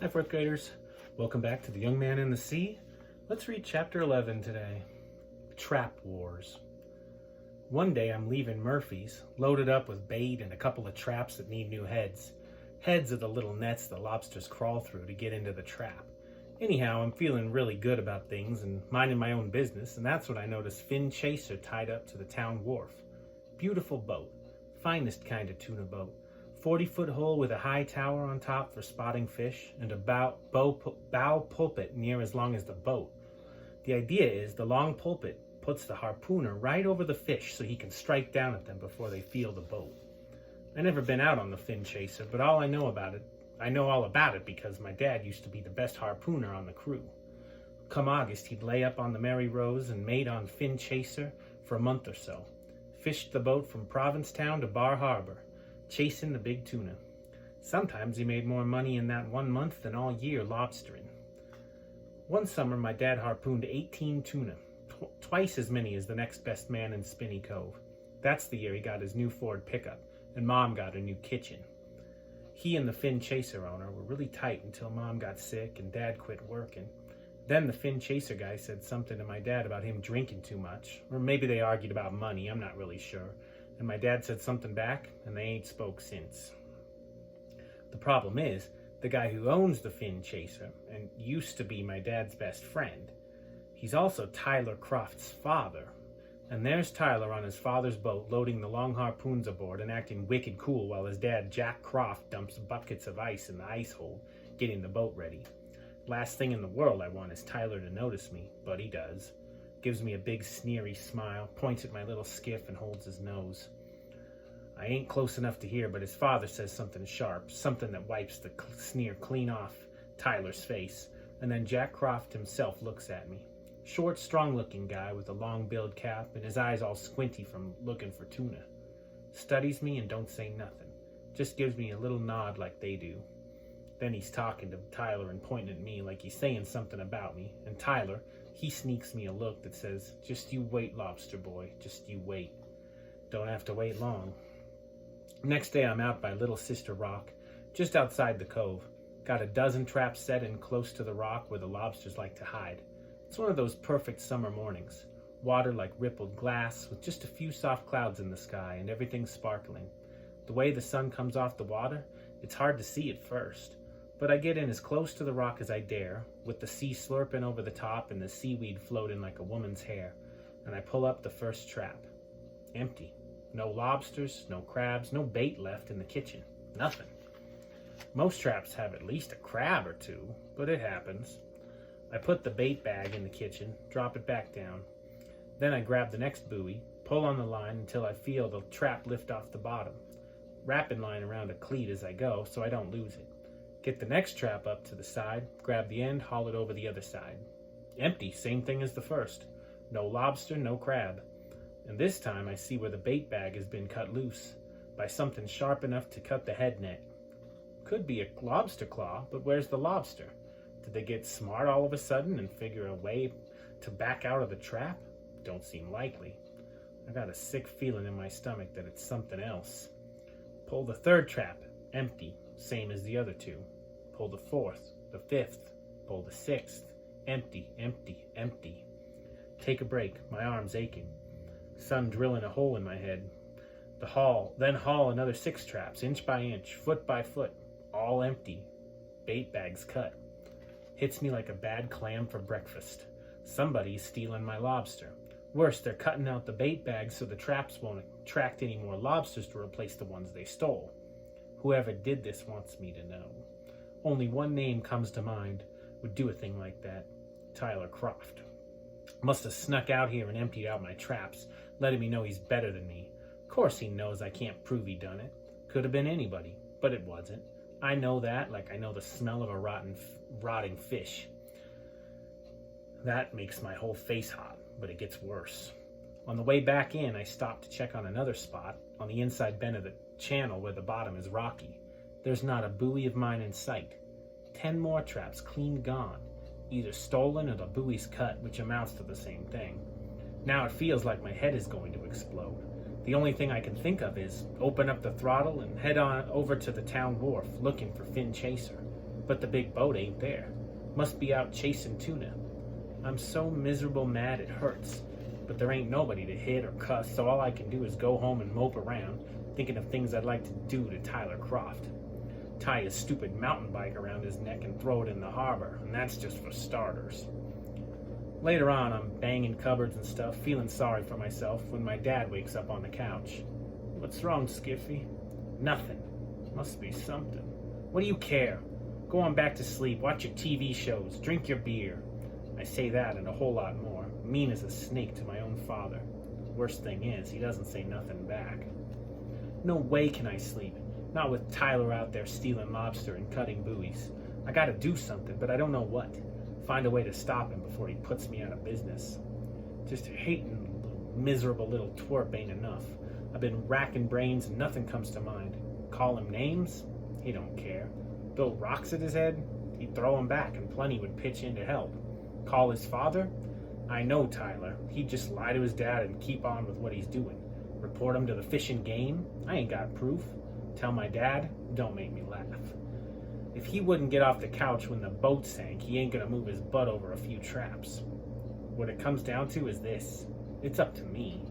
Hi, fourth graders. Welcome back to The Young Man in the Sea. Let's read chapter 11 today. Trap Wars. One day I'm leaving Murphy's, loaded up with bait and a couple of traps that need new heads. Heads are the little nets the lobsters crawl through to get into the trap. Anyhow, I'm feeling really good about things and minding my own business, and that's when I notice Finn Chaser tied up to the town wharf. Beautiful boat. Finest kind of tuna boat. 40-foot hull with a high tower on top for spotting fish and a bow pulpit near as long as the boat. The idea is the long pulpit puts the harpooner right over the fish so he can strike down at them before they feel the boat. I've never been out on the Finn Chaser, but I know all about it because my dad used to be the best harpooner on the crew. Come August, he'd lay up on the Mary Rose and mate on Finn Chaser for a month or so. Fished the boat from Provincetown to Bar Harbor, chasing the big tuna. Sometimes he made more money in that 1 month than all year lobstering. One summer, my dad harpooned 18 tuna, twice as many as the next best man in Spinney Cove. That's the year he got his new Ford pickup, and Mom got a new kitchen. He and the Finn Chaser owner were really tight until Mom got sick and Dad quit working. Then the Finn Chaser guy said something to my dad about him drinking too much, or maybe they argued about money, I'm not really sure. And my dad said something back, and they ain't spoke since. The problem is, the guy who owns the Finn Chaser, and used to be my dad's best friend, he's also Tyler Croft's father. And there's Tyler on his father's boat loading the long harpoons aboard and acting wicked cool while his dad, Jack Croft, dumps buckets of ice in the ice hole, getting the boat ready. Last thing in the world I want is Tyler to notice me, but he does. Gives me a big sneery smile, points at my little skiff and holds his nose. I ain't close enough to hear, but his father says something sharp, something that wipes the sneer clean off Tyler's face, and then Jack Croft himself looks at me. Short, strong-looking guy with a long-billed cap and his eyes all squinty from looking for tuna. Studies me and don't say nothing, just gives me a little nod like they do. Then he's talking to Tyler and pointing at me like he's saying something about me, and Tyler, he sneaks me a look that says, "Just you wait, lobster boy, just you wait." Don't have to wait long. Next day I'm out by Little Sister Rock, just outside the cove. Got a dozen traps set in close to the rock where the lobsters like to hide. It's one of those perfect summer mornings. Water like rippled glass with just a few soft clouds in the sky and everything sparkling. The way the sun comes off the water, it's hard to see at first. But I get in as close to the rock as I dare, with the sea slurping over the top and the seaweed floating like a woman's hair, and I pull up the first trap. Empty. No lobsters, no crabs, no bait left in the kitchen. Nothing. Most traps have at least a crab or two, but it happens. I put the bait bag in the kitchen, drop it back down. Then I grab the next buoy, pull on the line until I feel the trap lift off the bottom. Wrapping line around a cleat as I go so I don't lose it. Get the next trap up to the side, grab the end, haul it over the other side. Empty, same thing as the first. No lobster, no crab. And this time I see where the bait bag has been cut loose by something sharp enough to cut the head net. Could be a lobster claw, but where's the lobster? Did they get smart all of a sudden and figure a way to back out of the trap? Don't seem likely. I got a sick feeling in my stomach that it's something else. Pull the third trap, empty, same as the other two. Pull the fourth, the fifth, pull the sixth, empty, empty, empty. Take a break, my arm's aching. Sun drilling a hole in my head. Then haul another 6 traps, inch by inch, foot by foot, all empty. Bait bags cut. Hits me like a bad clam for breakfast. Somebody's stealing my lobster. Worse, they're cutting out the bait bags so the traps won't attract any more lobsters to replace the ones they stole. Whoever did this wants me to know. Only one name comes to mind would do a thing like that. Tyler Croft. Must have snuck out here and emptied out my traps, letting me know he's better than me. Of course he knows I can't prove he done it. Could have been anybody, but it wasn't. I know that like I know the smell of a rotting fish. That makes my whole face hot, but it gets worse. On the way back in, I stopped to check on another spot on the inside bend of the channel where the bottom is rocky. There's not a buoy of mine in sight. 10 more traps clean gone, either stolen or the buoy's cut, which amounts to the same thing. Now it feels like my head is going to explode. The only thing I can think of is open up the throttle and head on over to the town wharf looking for Finn Chaser. but the big boat ain't there. Must be out chasing tuna. I'm so miserable mad it hurts, but there ain't nobody to hit or cuss, so all I can do is go home and mope around, thinking of things I'd like to do to Tyler Croft. Tie his stupid mountain bike around his neck and throw it in the harbor, and that's just for starters. Later on, I'm banging cupboards and stuff, feeling sorry for myself, when my dad wakes up on the couch. "What's wrong, Skiffy?" "Nothing. Must be something." "What do you care? Go on back to sleep, watch your TV shows, drink your beer." I say that and a whole lot more, mean as a snake to my own father. Worst thing is, he doesn't say nothing back. No way can I sleep, not with Tyler out there stealing lobster and cutting buoys. I gotta do something, but I don't know what. Find a way to stop him before he puts me out of business. Just hating miserable little twerp ain't enough. I've been racking brains and nothing comes to mind. Call him names? He don't care. Throw rocks at his head? He'd throw 'em back and plenty would pitch in to help. Call his father? I know Tyler. He'd just lie to his dad and keep on with what he's doing. Report him to the Fish and Game? I ain't got proof. Tell my dad? Don't make me laugh. If he wouldn't get off the couch when the boat sank, he ain't gonna move his butt over a few traps. What it comes down to is this. It's up to me.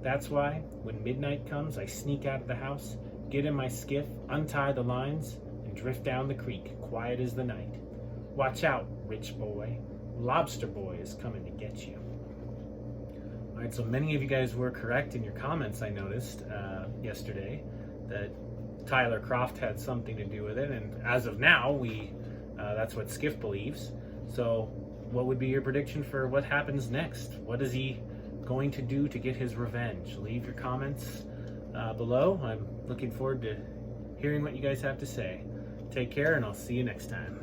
That's why, when midnight comes, I sneak out of the house, get in my skiff, untie the lines, and drift down the creek, quiet as the night. Watch out, rich boy. Lobster Boy is coming to get you. Alright, so many of you guys were correct in your comments, I noticed yesterday, that Tyler Croft had something to do with it, and as of now, that's what Skiff believes. So what would be your prediction for what happens next? What is he going to do to get his revenge? Leave your comments below. I'm looking forward to hearing what you guys have to say. Take care, and I'll see you next time.